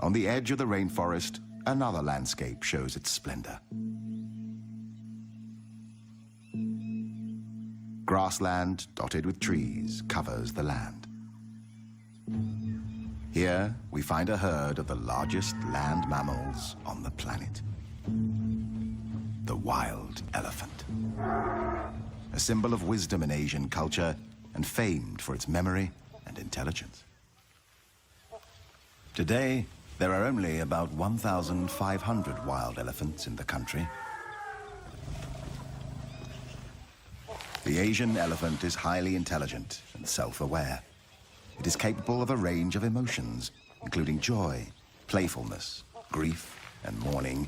On the edge of the rainforest, another landscape shows its splendor. Grassland dotted with trees covers the land. Here we find a herd of the largest land mammals on the planet. The wild elephant. A symbol of wisdom in Asian culture and famed for its memory and intelligence. Today, there are only about 1,500 wild elephants in the country. The Asian elephant is highly intelligent and self-aware. It is capable of a range of emotions, including joy, playfulness, grief, and mourning.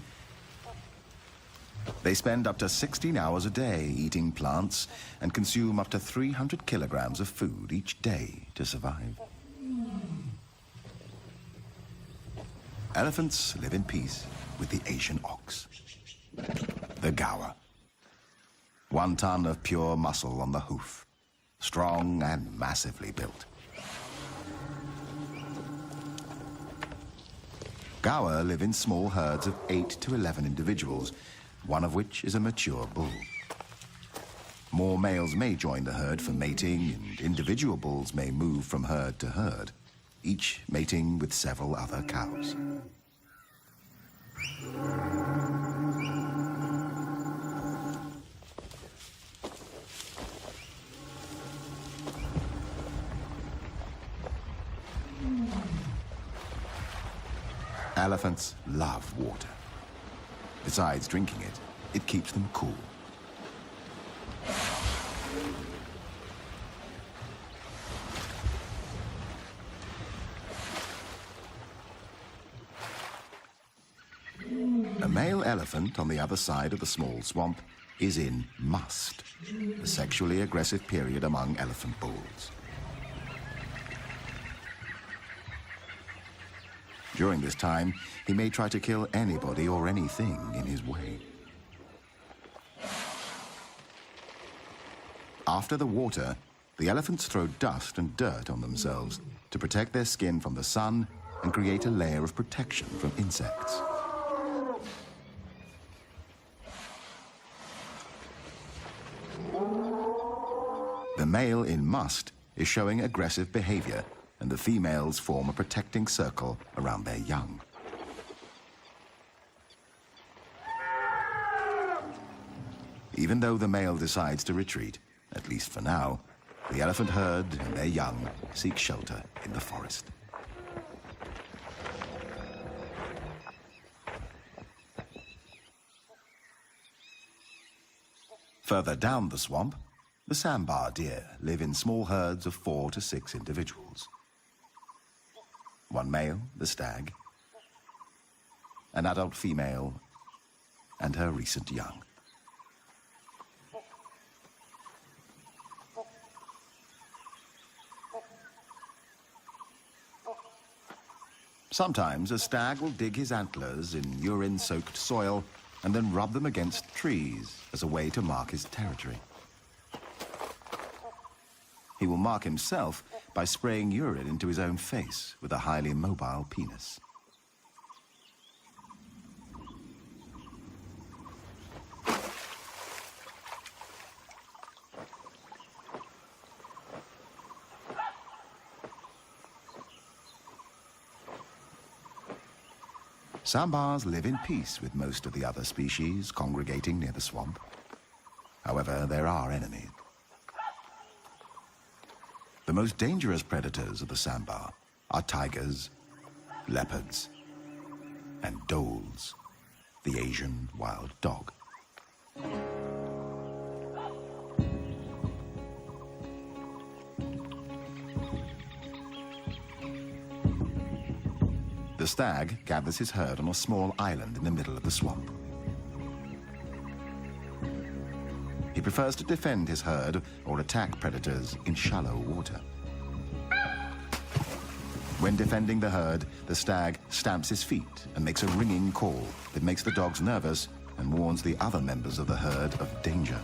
They spend up to 16 hours a day eating plants and consume up to 300 kilograms of food each day to survive. Elephants live in peace with the Asian ox, the gaur. 1 ton of pure muscle on the hoof, strong and massively built. Gaur live in small herds of 8 to 11 individuals, one of which is a mature bull. More males may join the herd for mating, and individual bulls may move from herd to herd, each mating with several other cows. Elephants love water. Besides drinking it, it keeps them cool. A male elephant on the other side of the small swamp is in must, a sexually aggressive period among elephant bulls. During this time, he may try to kill anybody or anything in his way. After the water, the elephants throw dust and dirt on themselves to protect their skin from the sun and create a layer of protection from insects. The male in must is showing aggressive behavior, and the females form a protecting circle around their young. Even though the male decides to retreat, at least for now, the elephant herd and their young seek shelter in the forest. Further down the swamp, the sambar deer live in small herds of 4 to 6 individuals. One male, the stag, an adult female, and her recent young. Sometimes a stag will dig his antlers in urine-soaked soil and then rub them against trees as a way to mark his territory. He will mark himself by spraying urine into his own face with a highly mobile penis. Sambars live in peace with most of the other species congregating near the swamp. However, there are enemies. The most dangerous predators of the sambar are tigers, leopards, and dholes, the Asian wild dog. The stag gathers his herd on a small island in the middle of the swamp. He prefers to defend his herd or attack predators in shallow water. When defending the herd, the stag stamps his feet and makes a ringing call that makes the dogs nervous and warns the other members of the herd of danger.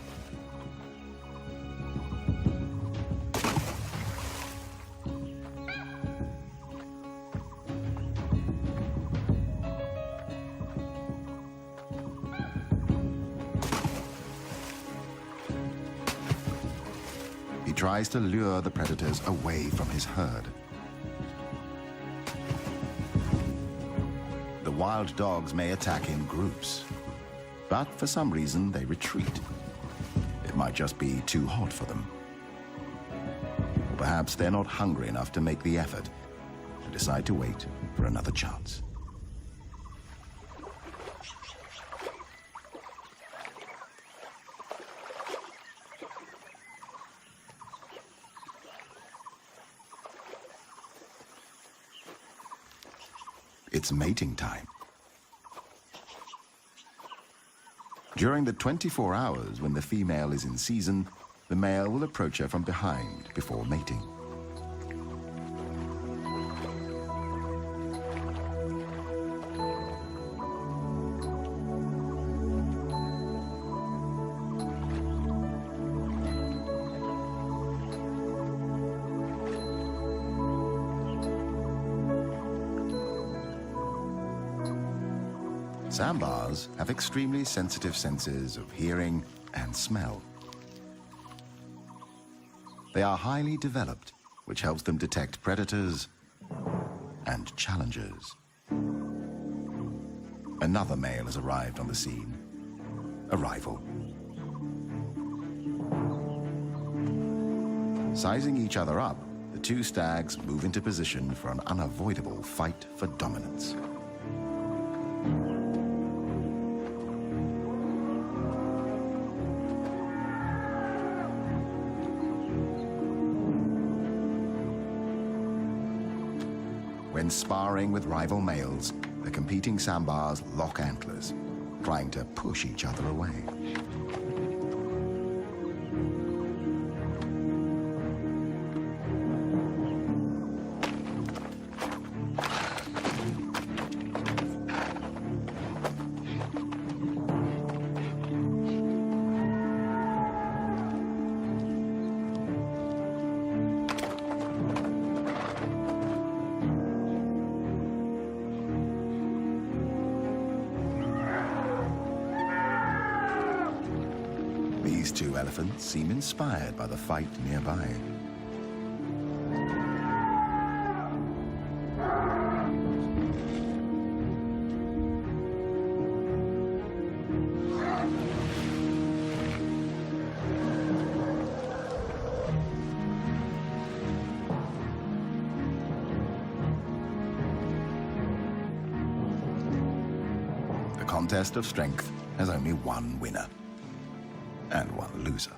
tries to lure the predators away from his herd. The wild dogs may attack in groups, but for some reason they retreat. It might just be too hot for them. Or perhaps they're not hungry enough to make the effort and decide to wait for another chance. It's mating time. During the 24 hours when the female is in season, the male will approach her from behind before mating. Sambars have extremely sensitive senses of hearing and smell. They are highly developed, which helps them detect predators and challengers. Another male has arrived on the scene, a rival. Sizing each other up, the two stags move into position for an unavoidable fight for dominance. When sparring with rival males, the competing sambars lock antlers, trying to push each other away. These two elephants seem inspired by the fight nearby. The contest of strength has only one winner and one loser.